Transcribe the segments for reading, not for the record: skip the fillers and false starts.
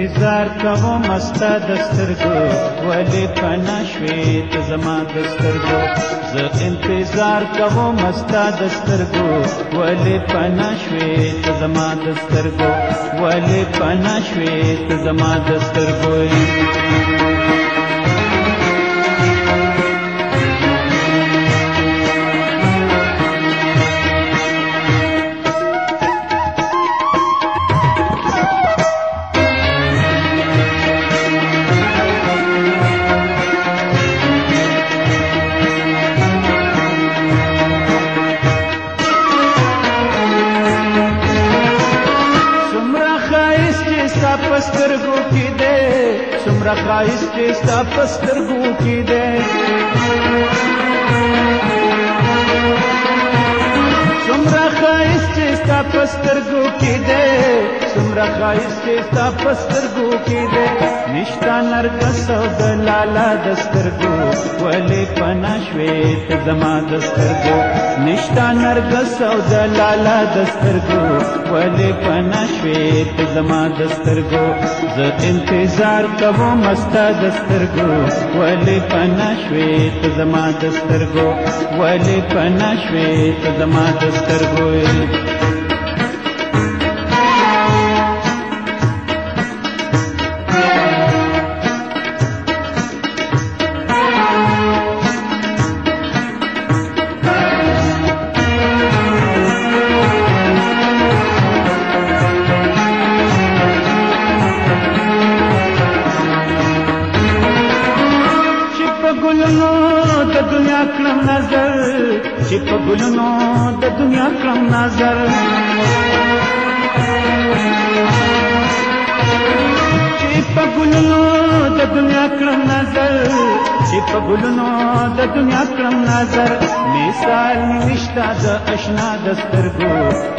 انتظار کوم ستا د سترګو ولې پناه شوې ته زما د سترګو زه انتظار کوم ستا د سترګو ولې پناه شوې ته زما د سترګو ولې پناه شوې ته زما د سترګو سترګو کې دې څومره ښایست چې ستا په سترګو کې دې څومره ښایست چې ستا په سترګو کې دې څومره ښایست چې ستا په سترګو کې دې نشته نرګس او د لالا د سترګو ولې پناه شوې ته زما د سترګو نشته نرګس او د لالا د سترګو ولې پناه شوې ته زما د سترګو زه انتظار کوم ستا د سترګو ولې پناه شوې ته زما د سترګو ولې پناه شوې ته زما د سترګو د دنیا کړم نظر چې په ګلونو د دنیا کړم نظر چې په ګلونو د دنیا کړم نظر چې په ګلونو د دنیا کړم نظر مثال نشته د اشنا د سترګو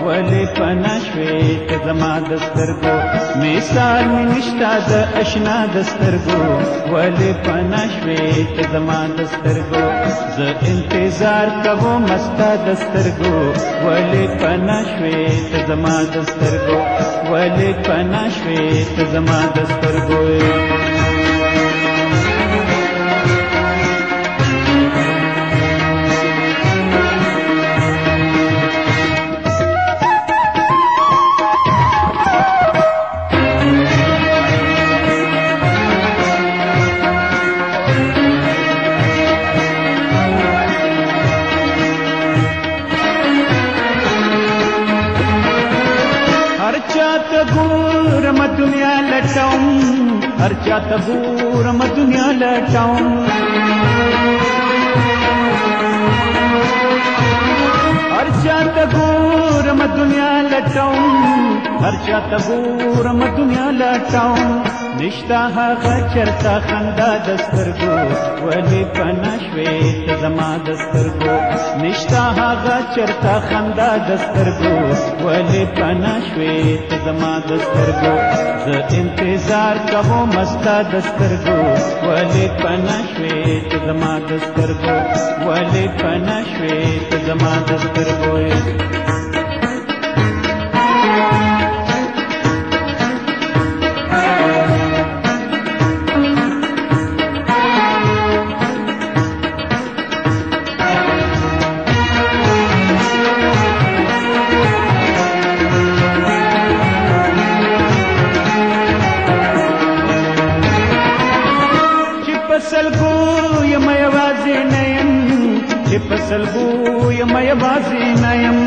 ولې پناه شوې ته زما د سترګو مثال نشته د اشنا د سترګو ولې پناه شوې ته زما د سترګو زه انتظار کوم ستا د سترګو ولې پناه شوې ته زما د سترګو ولې پناه شوې ته زما د سترګو ګورم دنیا لټوم هر چاته ګورم دنیا لټوم هر چاته ګورم دنیا لټوم هر چاته ګورم دنیا لټوم نشته هغه چرته خندا د سترګو ولې پناه شوې ته زما د سترګو نشته هغه چرته خندا د سترګو ولې پناه شوې ته زما د سترګو زه انتظار کوم ستا د سترګو ولې پناه شوې ته زما د سترګو ولې پناه شوې ته زما د سترګو سلګو یم یوازې نه یم چې په سلګو یم یوازې نه یم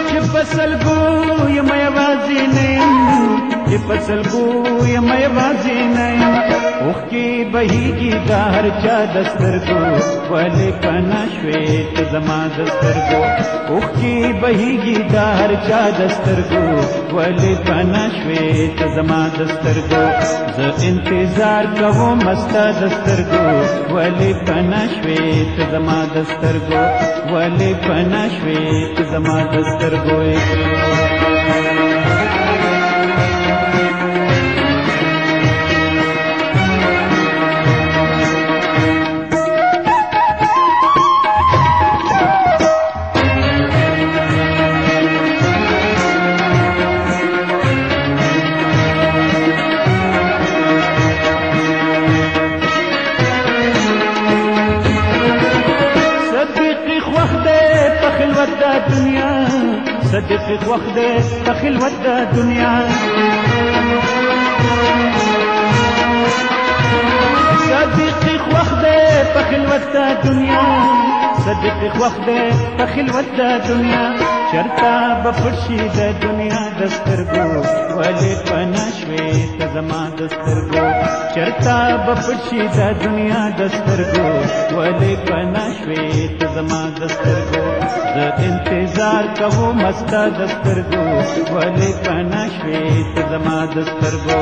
چې په سلګو یم یوازې نه یم چې په سلګو یم یوازې نه یم اوښکې بهیږي د هر چا د سترګو ولې پناه شوې ته زما د سترګو اوښکې بهیږي د هر چا د سترګو ولې پناه شوې ته زما د سترګو زه انتظار کوم ستا د سترګو ولې پناه شوې ته زما د سترګو ولې پناه شوې ته زما د سترګو صدقي خوخ دې په خلوت د دنیا صدقي خوخ دې په خلوت د دنیا صدقي خوخ دې په خلوت د دنیا چرتا بپړشي د دنیا د سترګو ولې پنا شوې ته زما د سترګو چرتا بپړشي د دنیا د سترګو ولې پنا شوې ته زما د سترګو زه انتظار کوم مستا د سترګو ولې پنا شوې ته زما د سترګو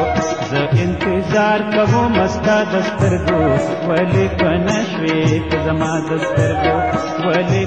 زه انتظار کوم مستا د سترګو ولې پنا شوې ته زما د سترګو ولې